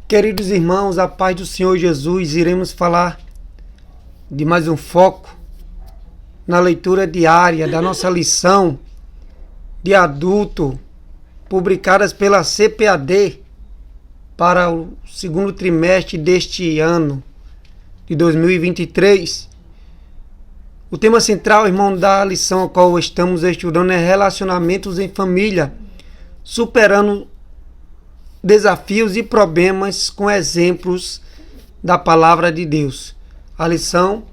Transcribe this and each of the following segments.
Queridos irmãos, a paz do Senhor Jesus, iremos falar de mais um foco na leitura diária da nossa lição de adulto, publicadas pela CPAD para o segundo trimestre deste ano de 2023. O tema central, irmão, da lição a qual estamos estudando é relacionamentos em família, superando desafios e problemas com exemplos da palavra de Deus. A lição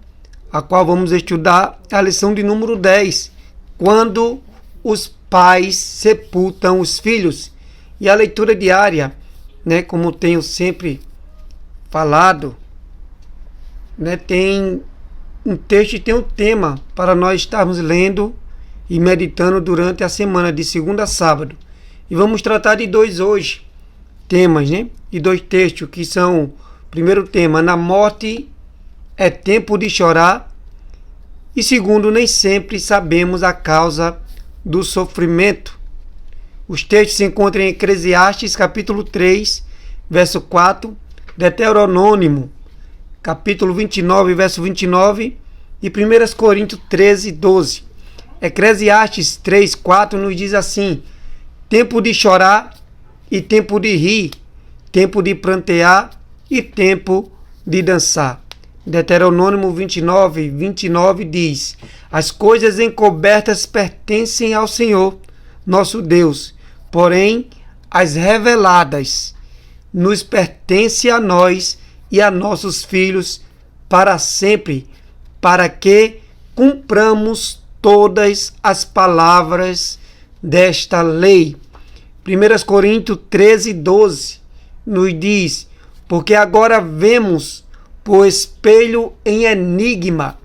a qual vamos estudar é a lição de número 10, quando os pais sepultam os filhos. E a leitura diária, como tenho sempre falado, tem um texto e tem um tema para nós estarmos lendo e meditando durante a semana, de segunda a sábado. E vamos tratar de dois hoje temas, e dois textos que são: primeiro tema, na morte é tempo de chorar, e segundo, nem sempre sabemos a causa do sofrimento. Os textos se encontram em Eclesiastes capítulo 3, verso 4, Deuteronômio capítulo 29, verso 29 e 1 Coríntios 13, 12. Eclesiastes 3, 4 nos diz assim: tempo de chorar e tempo de rir, tempo de prantear e tempo de dançar. Deuteronômio 29, 29 diz: as coisas encobertas pertencem ao Senhor, nosso Deus, porém as reveladas nos pertencem a nós e a nossos filhos para sempre, para que cumpramos todas as palavras desta lei. 1 Coríntios 13, 12 nos diz: porque agora vemos por espelho em enigma,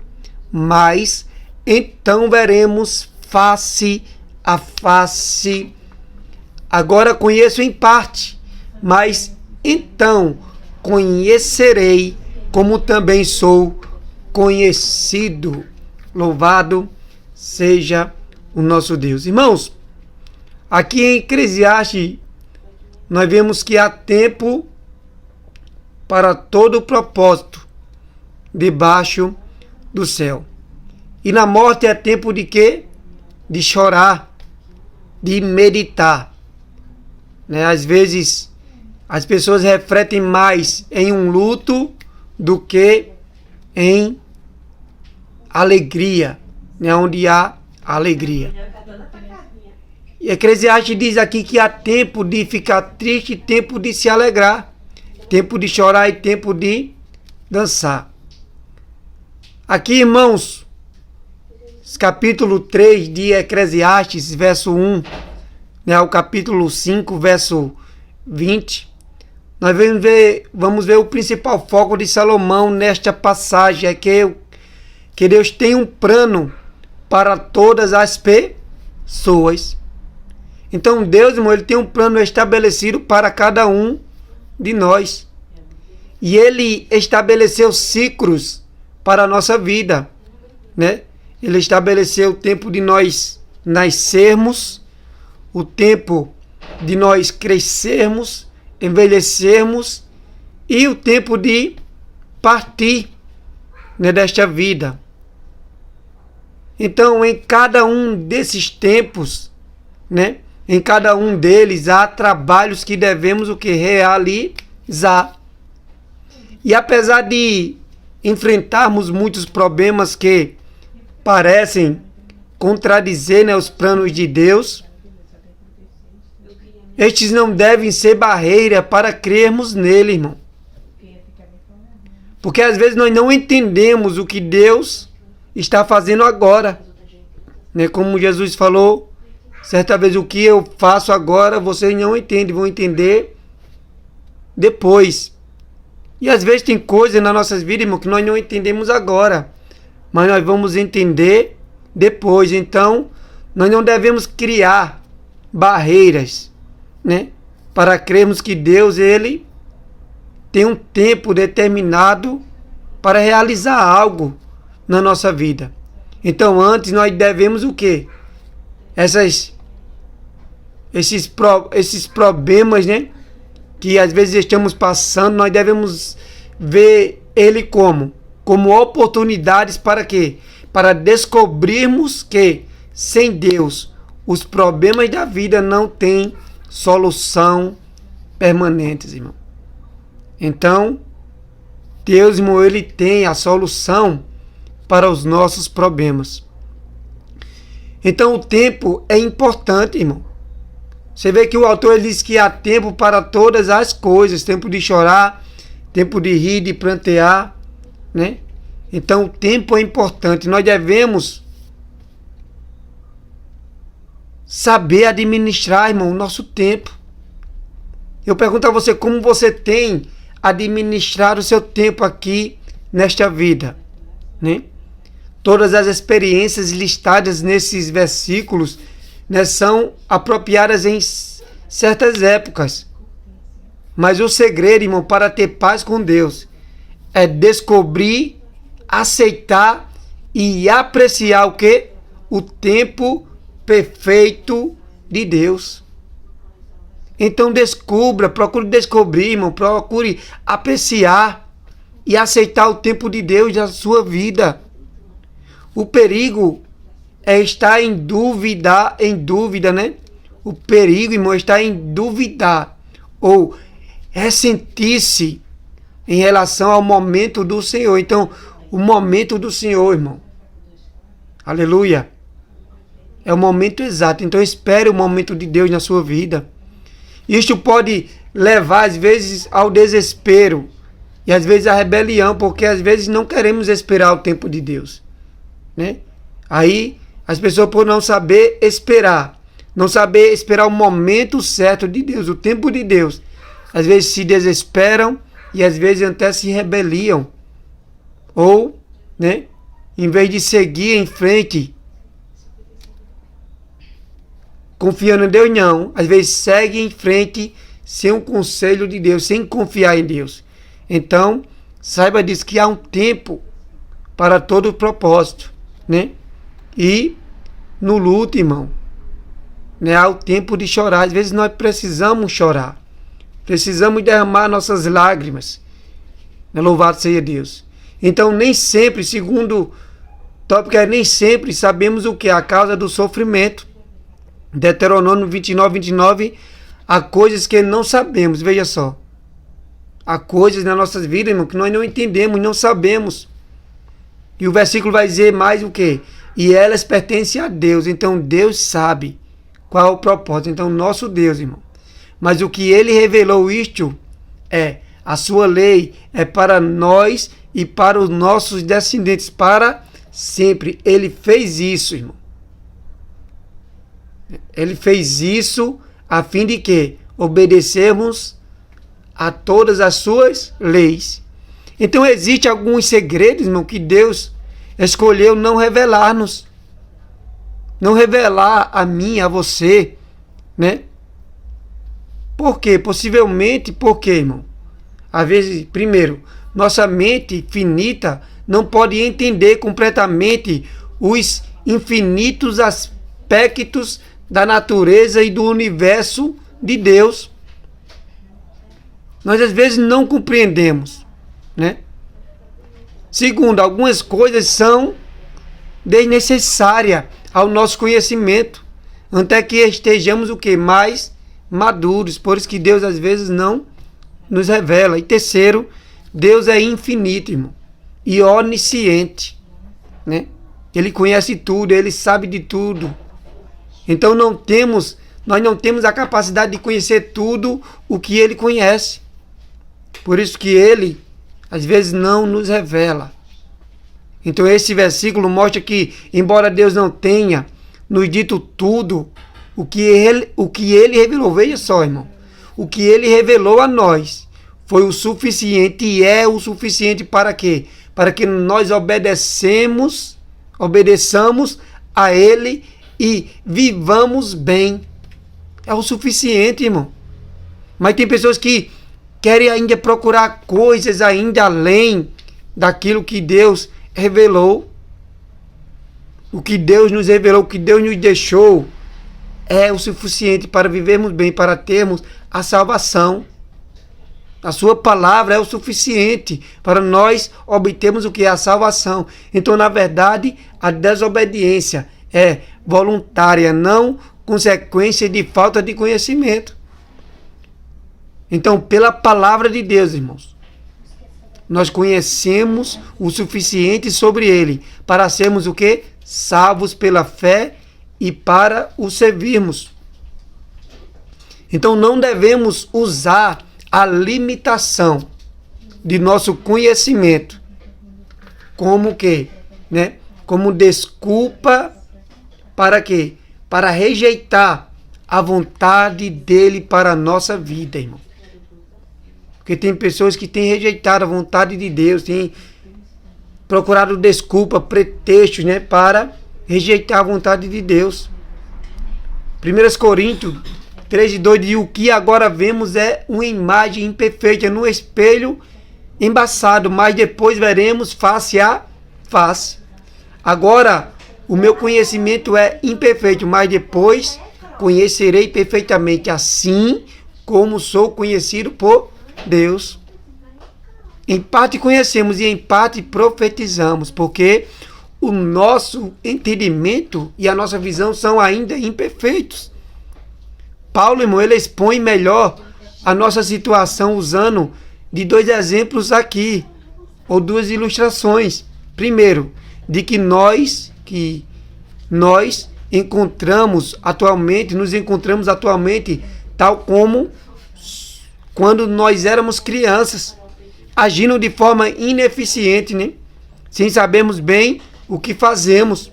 mas então veremos face a face. Agora conheço em parte, mas então conhecerei como também sou conhecido. Louvado seja o nosso Deus. Irmãos, aqui em Eclesiastes nós vemos que há tempo para todo o propósito debaixo do céu. E na morte é tempo de quê? De chorar, de meditar. Às vezes as pessoas refletem mais em um luto do que em alegria, onde há alegria. E Eclesiastes diz aqui que há tempo de ficar triste e tempo de se alegrar, tempo de chorar e tempo de dançar. Aqui, irmãos, capítulo 3 de Eclesiastes, verso 1, ao capítulo 5, verso 20, nós vamos ver o principal foco de Salomão nesta passagem, é que Deus tem um plano para todas as pessoas. Então Deus, irmão, ele tem um plano estabelecido para cada um de nós. E ele estabeleceu ciclos para a nossa vida, Ele estabeleceu o tempo de nós nascermos, o tempo de nós crescermos, envelhecermos e o tempo de partir, desta vida. Então, em cada um desses tempos, em cada um deles há trabalhos que devemos realizar. E apesar de enfrentarmos muitos problemas que parecem contradizer os planos de Deus, estes não devem ser barreira para crermos nele, irmão. Porque às vezes nós não entendemos o que Deus está fazendo agora. Como Jesus falou certa vez: o que eu faço agora vocês não entendem, vão entender depois. E às vezes tem coisas nas nossas vidas, irmão, que nós não entendemos agora, mas nós vamos entender depois. Então, nós não devemos criar barreiras, para crermos que Deus, ele tem um tempo determinado para realizar algo na nossa vida. Então, antes nós devemos o quê? Esses problemas, que às vezes estamos passando, nós devemos ver ele como oportunidades para quê? Para descobrirmos que sem Deus os problemas da vida não têm solução permanente, irmão. Então, Deus, irmão, ele tem a solução para os nossos problemas. Então, o tempo é importante, irmão. Você vê que o autor ele diz que há tempo para todas as coisas, tempo de chorar, tempo de rir, de prantear, né? Então, o tempo é importante. Nós devemos saber administrar, irmão, o nosso tempo. Eu pergunto a você, como você tem administrado o seu tempo aqui nesta vida, né? Todas as experiências listadas nesses versículos, né, são apropriadas em certas épocas. Mas o segredo, irmão, para ter paz com Deus é descobrir, aceitar e apreciar o quê? O tempo perfeito de Deus. Então procure descobrir, irmão, procure apreciar e aceitar o tempo de Deus da sua vida. O perigo é estar em dúvida, né? O perigo, irmão, é estar em duvidar ou ressentir-se em relação ao momento do Senhor. Então, o momento do Senhor, irmão, aleluia, é o momento exato. Então, espere o momento de Deus na sua vida. Isto pode levar, às vezes, ao desespero e, às vezes, à rebelião, porque, às vezes, não queremos esperar o tempo de Deus, né? Aí, as pessoas, por não saber esperar, não saber esperar o momento certo de Deus, o tempo de Deus, às vezes se desesperam e, às vezes, até se rebeliam. Ou, né, em vez de seguir em frente, confiando em Deus, não. Às vezes segue em frente sem um conselho de Deus, sem confiar em Deus. Então, saiba disso, que há um tempo para todo o propósito, né? E no luto, irmão, né, há o tempo de chorar. Às vezes nós precisamos chorar. Precisamos derramar nossas lágrimas, né? Louvado seja Deus. Então, nem sempre, segundo o tópico, nem sempre sabemos o que é a causa do sofrimento. Deuteronômio 29, há coisas que não sabemos, veja só. Há coisas nas nossas vidas, irmão, que nós não entendemos, não sabemos. E o versículo vai dizer mais o quê? E elas pertencem a Deus. Então Deus sabe qual é o propósito. Então nosso Deus, irmão. Mas o que ele revelou isto é a sua lei é para nós e para os nossos descendentes para sempre. Ele fez isso, irmão. Ele fez isso a fim de que obedecermos a todas as suas leis. Então existem alguns segredos, irmão, que Deus escolheu não revelar-nos. Não revelar a mim, a você, né? Por quê? Possivelmente, por quê, irmão? Às vezes, primeiro, nossa mente finita não pode entender completamente os infinitos aspectos da natureza e do universo de Deus. Nós às vezes não compreendemos, né? Segundo, algumas coisas são desnecessárias ao nosso conhecimento, até que estejamos o que? Mais maduros, por isso que Deus às vezes não nos revela. E terceiro, Deus é infinito, irmão, e onisciente, né? Ele conhece tudo, ele sabe de tudo. Então nós não temos a capacidade de conhecer tudo o que ele conhece. Por isso que ele, às vezes, não nos revela. Então esse versículo mostra que, embora Deus não tenha nos dito tudo, o que ele revelou, veja só, irmão, o que ele revelou a nós foi o suficiente e é o suficiente para quê? Para que nós obedeçamos a ele e vivamos bem. É o suficiente, irmão. Mas tem pessoas que querem ainda procurar coisas ainda além daquilo que Deus revelou. O que Deus nos revelou, o que Deus nos deixou é o suficiente para vivermos bem, para termos a salvação. A sua palavra é o suficiente para nós obtermos o que é a salvação. Então, na verdade, a desobediência é voluntária, não consequência de falta de conhecimento. Então, pela palavra de Deus, irmãos, nós conhecemos o suficiente sobre ele para sermos o quê? Salvos pela fé e para o servirmos. Então, não devemos usar a limitação de nosso conhecimento como que, né? Como desculpa para quê? Para rejeitar a vontade dele para a nossa vida, irmão. Porque tem pessoas que têm rejeitado a vontade de Deus, têm procurado desculpa, pretextos, né, para rejeitar a vontade de Deus. 1 Coríntios 3:2 diz: o que agora vemos é uma imagem imperfeita no espelho embaçado, mas depois veremos face a face. Agora, o meu conhecimento é imperfeito, mas depois conhecerei perfeitamente, assim como sou conhecido por Deus. Em parte conhecemos e em parte profetizamos, porque o nosso entendimento e a nossa visão são ainda imperfeitos. Paulo, irmão, ele expõe melhor a nossa situação usando de 2 exemplos aqui, ou 2 ilustrações. Primeiro, de que nós nos encontramos atualmente tal como quando nós éramos crianças, agindo de forma ineficiente, né? Sem sabermos bem o que fazemos,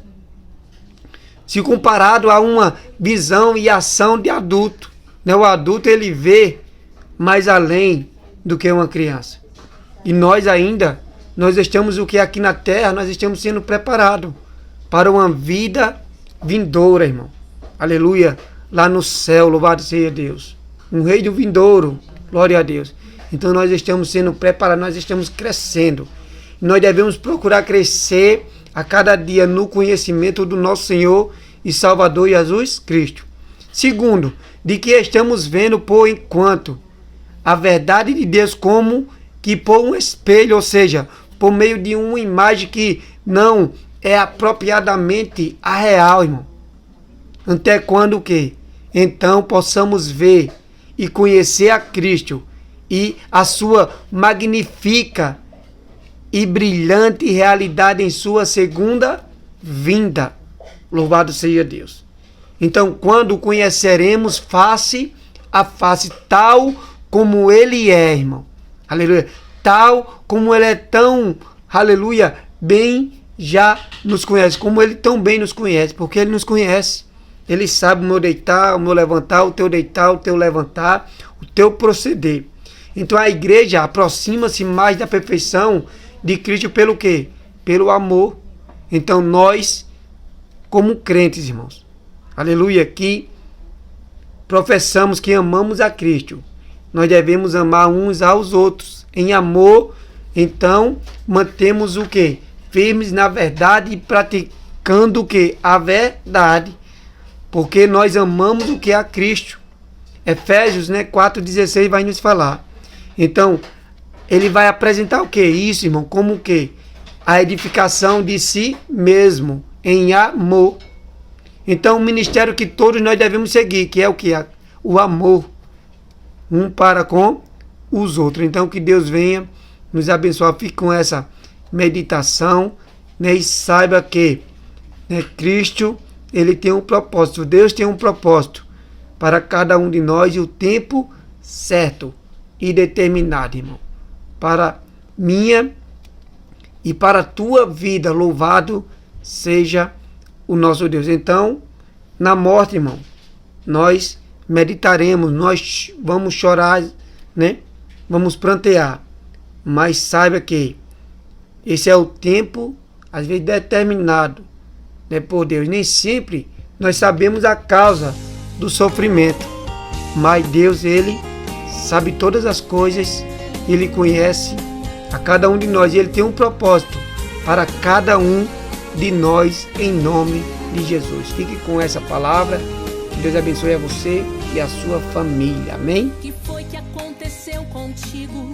se comparado a uma visão e ação de adulto, né? O adulto, ele vê mais além do que uma criança. E nós estamos o que aqui na terra, nós estamos sendo preparados para uma vida vindoura, irmão. Aleluia. Lá no céu, louvado seja Deus. Um reino vindouro, glória a Deus. Então nós estamos sendo preparados, nós estamos crescendo. Nós devemos procurar crescer a cada dia no conhecimento do nosso Senhor e Salvador Jesus Cristo. Segundo, de que estamos vendo por enquanto a verdade de Deus como que por um espelho, ou seja, por meio de uma imagem que não é apropriadamente a real, irmão. Até quando o quê? Então possamos ver e conhecer a Cristo e a sua magnífica e brilhante realidade em sua segunda vinda. Louvado seja Deus. Então, quando conheceremos face a face, tal como ele é, irmão. Aleluia. Tal como ele é tão, aleluia, bem já nos conhece. Como ele tão bem nos conhece. Porque ele nos conhece. Ele sabe o meu deitar, o meu levantar, o teu deitar, o teu levantar, o teu proceder. Então a igreja aproxima-se mais da perfeição de Cristo pelo quê? Pelo amor. Então nós, como crentes, irmãos, aleluia, que professamos que amamos a Cristo, nós devemos amar uns aos outros em amor. Então mantemos o quê? Firmes na verdade e praticando o quê? A verdade. Porque nós amamos o que é a Cristo. Efésios, né, 4,16 vai nos falar. Então, ele vai apresentar o que? Isso, irmão, como o que? A edificação de si mesmo, em amor. Então, o ministério que todos nós devemos seguir, que é o que? O amor, um para com os outros. Então, que Deus venha nos abençoar. Fique com essa meditação, né, e saiba que, né, Cristo, ele tem um propósito. Deus tem um propósito para cada um de nós e o tempo certo e determinado, irmão. Para minha e para a tua vida, louvado seja o nosso Deus. Então, na morte, irmão, nós meditaremos, nós vamos chorar, né? Vamos prantear. Mas saiba que esse é o tempo, às vezes, determinado, né, por Deus. Nem sempre nós sabemos a causa do sofrimento, mas Deus, ele sabe todas as coisas, ele conhece a cada um de nós e ele tem um propósito para cada um de nós, em nome de Jesus. Fique com essa palavra, que Deus abençoe a você e a sua família, amém? O que foi que aconteceu contigo?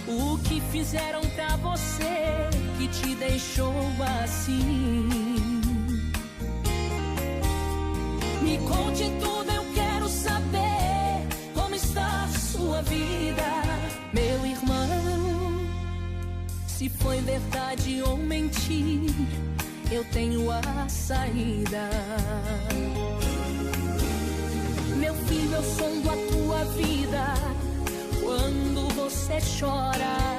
O que fizeram pra você que te deixou assim? Me conte tudo, eu quero saber como está a sua vida, meu irmão. Se foi verdade ou mentira, eu tenho a saída. Meu filho, eu sou a tua vida quando você chora.